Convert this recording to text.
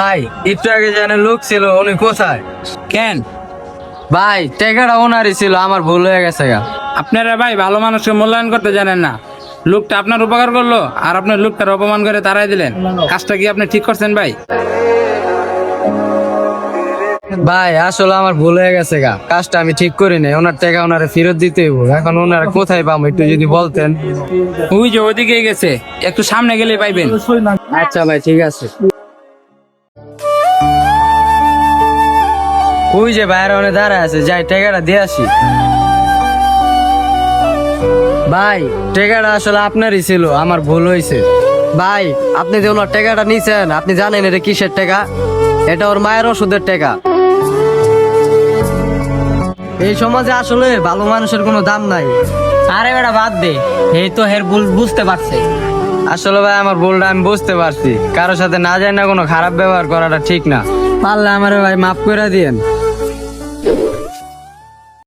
ভাই একটু আগে যেন লোক ছিল উনি কোথায়? কেন? ভাই টাকাটা ওনারই ছিল, আমার ভুল হয়ে গেছে গা। আপনারা ভাই ভালো মানুষকে মূল্যায়ন করতে জানেন না। লোকটা আপনার উপকার করলো আর আপনার লোকটার অপমান করে তাড়াই দিলেন। কাজটা কি আপনি ঠিক করছেন ভাই? ভাই আসলে আমার ভুল হয়ে গেছে গা, কাজটা আমি ঠিক করি নাই। ওনার টাকা ওনারে ফেরত দিতে হইব। এখন ওনারা কোথায় পাবো একটু যদি বলতেন। ওই যে ওদিকে গেছে, একটু সামনে গেলে পাইবেন। আচ্ছা ভাই ঠিক আছে। ওই যে বাইরে অনেক দাঁড়ায় আছে, যাই টাকাটা দিয়ে আসি। ভাই টাকাটা আসলে আপনারই ছিল, আমার ভুল হয়েছে। ভাই আপনি যে ওনার টাকাটা নিছেন, আপনি জানেন এটা কিসের টাকা? এটা ওর মায়ের ওষুধের টাকা। এই সমাজে আসলে ভালো মানুষের কোনো দাম নাই। আরে বেটা বাদ দে, এই তো হের ভুল বুঝতে পারছে। আসলে ভাই আমার ভুলটা আমি বুঝতে পারছি, কারোর সাথে না জানি না কোনো খারাপ ব্যবহার করাটা ঠিক না। পারলে আমারে ভাই মাফ করে দিয়েন।